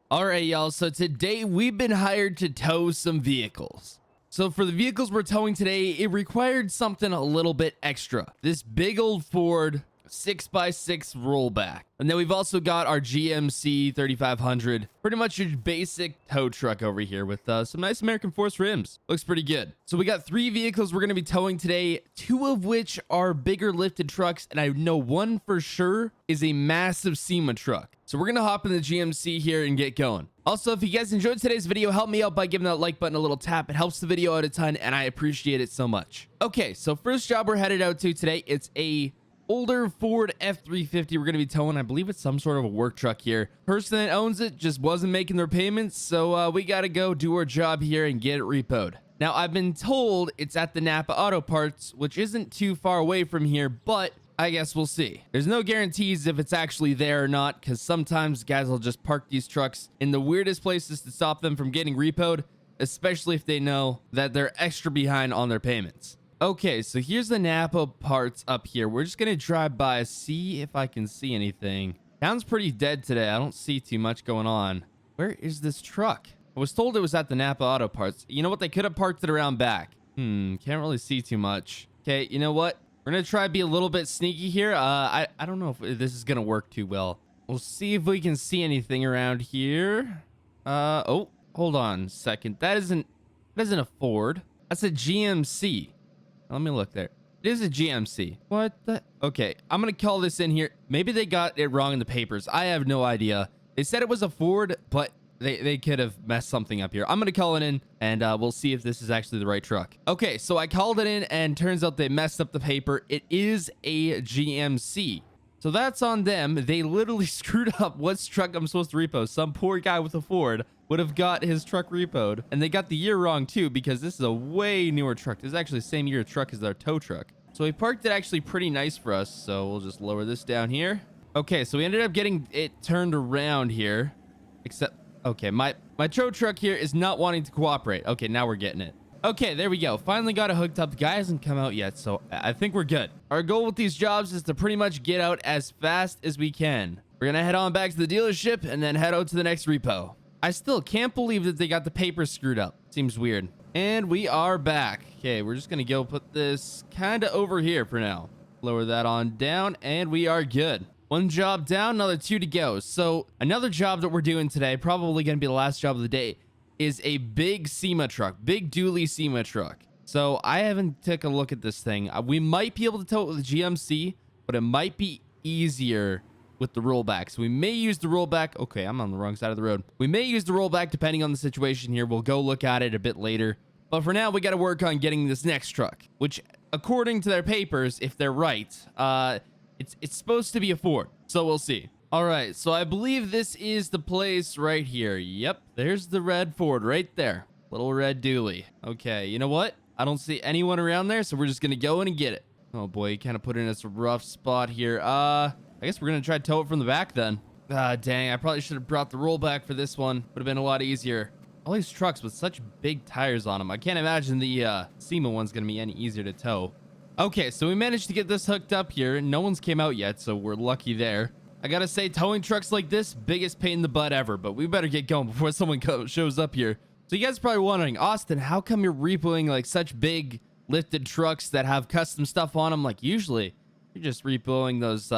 All right, y'all. So today we've been hired to tow some vehicles. So for the vehicles we're towing today, it required something a little bit extra. This big old Ford 6x6 rollback. And then we've also got our GMC 3500, pretty much your basic tow truck over here with some nice American Force rims. Looks pretty good. So we got 3 vehicles we're going to be towing today, 2 of which are bigger lifted trucks, and I know one for sure is a massive SEMA truck. So we're going to hop in the GMC here and get going. Also, if you guys enjoyed today's video, help me out by giving that like button a little tap. It helps the video out a ton, and I appreciate it so much. Okay, so first job we're headed out to today, it's a older Ford F350 we're going to be towing. I believe it's some sort of a work truck here. Person that owns it just wasn't making their payments, so we got to go do our job here and get it repoed. Now, I've been told it's at the Napa Auto Parts, which isn't too far away from here, but I guess we'll see. There's no guarantees if it's actually there or not, because sometimes guys will just park these trucks in the weirdest places to stop them from getting repoed, especially if they know that they're extra behind on their payments. Okay, so here's the Napa parts up here. We're just gonna drive by, see if I can see anything. Town's pretty dead today. I don't see too much going on. Where is this truck? I was told it was at the Napa Auto Parts. You know what? They could have parked it around back. Can't really see too much. Okay, you know what? We're gonna try to be a little bit sneaky here. I don't know if this is gonna work too well. We'll see if we can see anything around here. Oh, hold on a second. That isn't a Ford. That's a GMC. Let me look there. It is a GMC. What the? Okay, I'm gonna call this in here. Maybe they got it wrong in the papers. I have no idea. They said it was a Ford, but they could have messed something up here. I'm gonna call it in, and we'll see if this is actually the right truck. Okay, so I called it in, and turns out they messed up the paper. It is a GMC. So that's on them. They literally screwed up what truck I'm supposed to repo. Some poor guy with a Ford would have got his truck repoed. And they got the year wrong too, because this is a way newer truck. This is actually the same year truck as our tow truck. So we parked it actually pretty nice for us. So we'll just lower this down here. Okay, so we ended up getting it turned around here. Except, okay, my tow truck here is not wanting to cooperate. Okay, now we're getting it. Okay, there we go. Finally got it hooked up. The guy hasn't come out yet, so I think we're good. Our goal with these jobs is to pretty much get out as fast as we can. We're gonna head on back to the dealership and then head out to the next repo. I still can't believe that they got the papers screwed up. Seems weird. And we are back. Okay, we're just gonna go put this kind of over here for now. Lower that on down, and we are good. 1 job down, another 2 to go. So another job that we're doing today, probably gonna be the last job of the day, is a big SEMA truck, big dually SEMA truck. So I haven't took a look at this thing. We might be able to tow it with a GMC, but it might be easier with the rollback. So we may use the rollback. Okay, I'm on the wrong side of the road. We may use the rollback depending on the situation here. We'll go look at it a bit later. But for now, we got to work on getting this next truck, which according to their papers, if they're right, it's supposed to be a Ford. So we'll see. All right, so I believe this is the place right here. Yep, there's the red Ford right there. Little red dually. Okay, you know what? I don't see anyone around there, so we're just gonna go in and get it. Oh boy, you kind of put it in this rough spot here. I guess we're gonna try to tow it from the back then. Dang, I probably should have brought the rollback for this one. Would have been a lot easier. All these trucks with such big tires on them. I can't imagine the SEMA one's gonna be any easier to tow. Okay, so we managed to get this hooked up here. No one's came out yet, so we're lucky there. I gotta say, towing trucks like this, biggest pain in the butt ever, but we better get going before someone shows up here. So you guys are probably wondering, Austin, how come you're repoing like such big lifted trucks that have custom stuff on them? Like usually you're just repoing those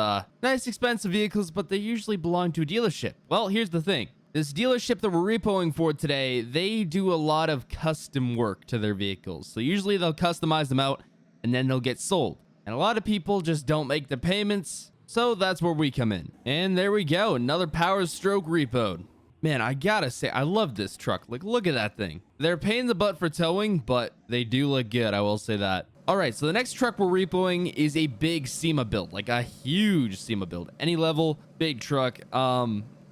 nice expensive vehicles, but they usually belong to a dealership. Well, here's the thing. This dealership that we're repoing for today, they do a lot of custom work to their vehicles. So usually they'll customize them out and then they'll get sold. And a lot of people just don't make the payments. So that's where we come in. And there we go. Another Power Stroke repoed. Man, I gotta say, I love this truck. Like, look at that thing. They're a pain in the butt for towing, but they do look good. I will say that. All right, so the next truck we're repoing is a big SEMA build, like a huge SEMA build. Anylevel, big truck.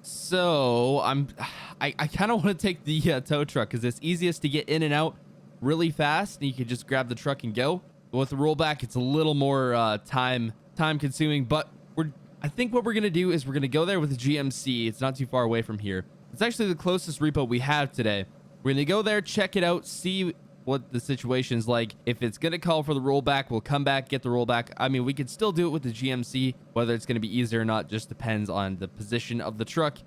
So I kind of want to take the tow truck because it's easiest to get in and out really fast. And you can just grab the truck and go. But with the rollback, it's a little more time consuming, but I think what we're going to do is we're going to go there with the GMC. It's not too far away from here. It's actually the closest repo we have today. We're going to go there, check it out, see what the situation's like. If it's going to call for the rollback, we'll come back, get the rollback. I mean, we could still do it with the GMC. Whether it's going to be easier or not just depends on the position of the truck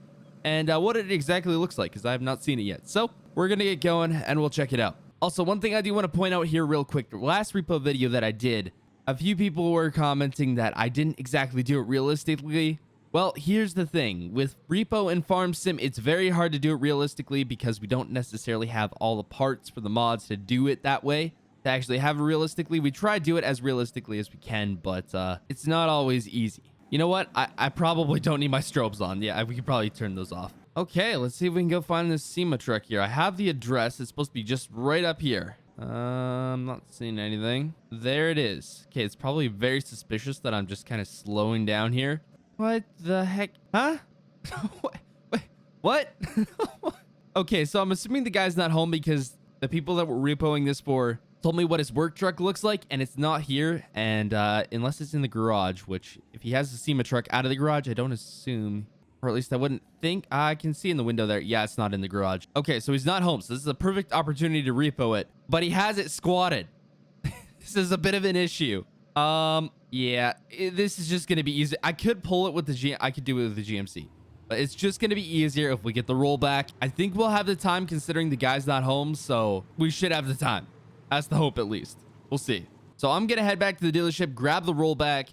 and what it exactly looks like, because I have not seen it yet. So we're going to get going and we'll check it out. Also, one thing I do want to point out here real quick, the last repo video that I did, a few people were commenting that I didn't exactly do it realistically. Well, here's the thing. With repo and farm sim, it's very hard to do it realistically because we don't necessarily have all the parts for the mods to do it that way. To actually have it realistically, we try to do it as realistically as we can, but it's not always easy. You know what? I probably don't need my strobes on. Yeah, we could probably turn those off. Okay, let's see if we can go find this SEMA truck here. I have the address. It's supposed to be just right up here. I'm not seeing anything. There it is. Okay, it's probably very suspicious that I'm just kind of slowing down here. What the heck? Huh? Wait, what? Okay, so I'm assuming the guy's not home because the people that were repoing this for told me what his work truck looks like, and it's not here. And unless it's in the garage, which if he has the SEMA truck out of the garage, I don't assume, or at least I wouldn't think. I can see in the window there. Yeah, it's not in the garage. Okay, so he's not home. So this is a perfect opportunity to repo it, but he has it squatted. This is a bit of an issue. Yeah, this is just going to be easy. I could pull it with the I could do it with the GMC, but it's just going to be easier if we get the rollback. I think we'll have the time considering the guy's not home, so we should have the time. That's the hope, at least. We'll see. So I'm going to head back to the dealership, grab the rollback,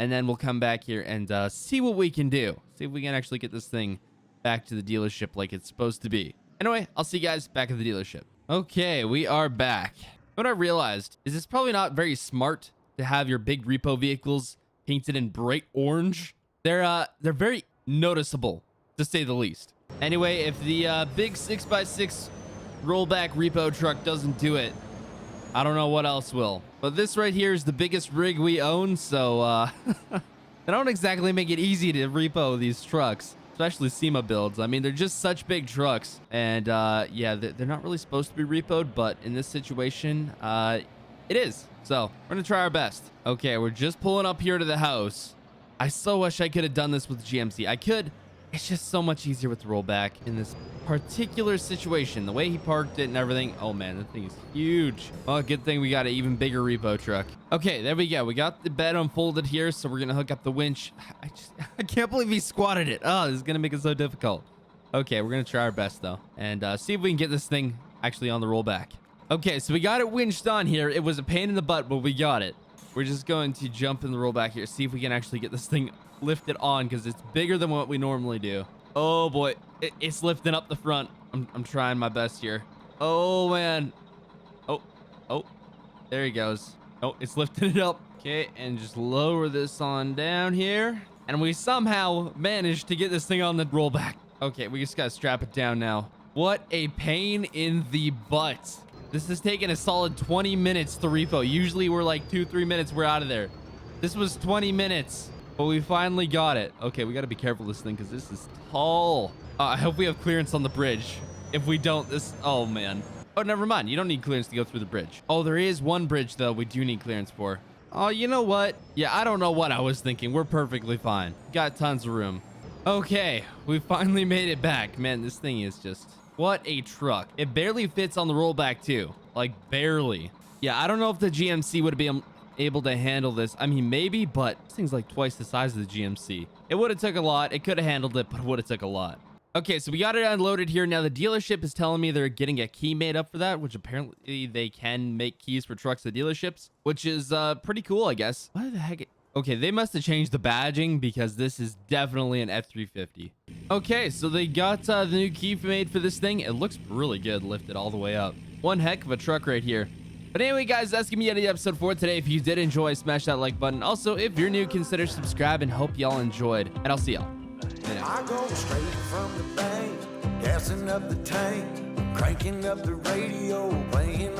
and then we'll come back here and see what we can do. See if we can actually get this thing back to the dealership like it's supposed to be. Anyway, I'll see you guys back at the dealership. Okay, we are back. What I realized is it's probably not very smart to have your big repo vehicles painted in bright orange. They're very noticeable, to say the least. Anyway, if the big 6x6 rollback repo truck doesn't do it, I don't know what else will. But this right here is the biggest rig we own, so they don't exactly make it easy to repo these trucks, especially SEMA builds. I mean, they're just such big trucks, and yeah, they're not really supposed to be repoed, but in this situation, it is. So we're gonna try our best. Okay, we're just pulling up here to the house. I so wish I could have done this with GMC. I could. It's just so much easier with the rollback in this particular situation. The way he parked it and everything. Oh man, that thing is huge. Well, good thing we got an even bigger repo truck. Okay, there we go. We got the bed unfolded here, so we're gonna hook up the winch. I can't believe he squatted it. Oh, this is gonna make it so difficult. Okay, we're gonna try our best though, and see if we can get this thing actually on the rollback. Okay, so we got it winched on here. It was a pain in the butt, but we got it. We're just going to jump in the rollback here, see if we can actually get this thing lifted on, because it's bigger than what we normally do. Oh boy, it's lifting up the front. I'm trying my best here. Oh man. Oh, there he goes. Oh, it's lifting it up. Okay, and just lower this on down here, and we somehow managed to get this thing on the rollback. Okay, we just gotta strap it down now. What a pain in the butt. This has taken a solid 20 minutes to repo. Usually we're like 2-3 minutes, we're out of there. This was 20 minutes, but we finally got it. Okay, we got to be careful with this thing because this is tall. I hope we have clearance on the bridge. If we don't, oh man. Oh, never mind. You don't need clearance to go through the bridge. Oh, there is one bridge though we do need clearance for. Oh, you know what? Yeah, I don't know what I was thinking. We're perfectly fine. Got tons of room. Okay, we finally made it back. Man, this thing is just... what a truck. It barely fits on the rollback too. Like barely. Yeah, I don't know if the GMC would be able to handle this. I mean, maybe, but this thing's like twice the size of the GMC. It would have took a lot. It could have handled it, but it would have took a lot. Okay, so we got it unloaded here. Now the dealership is telling me they're getting a key made up for that, which apparently they can make keys for trucks at dealerships, which is pretty cool, I guess. What the heck? Okay, they must have changed the badging because this is definitely an F350. Okay, so they got the new key made for this thing. It looks really good lifted all the way up. One heck of a truck right here. But anyway, guys, that's gonna be the end of the episode for today. If you did enjoy, smash that like button. Also, if you're new, consider subscribing. Hope y'all enjoyed, and I'll see y'all. I go straight from the bank, gassing up the tank, cranking up the radio, playing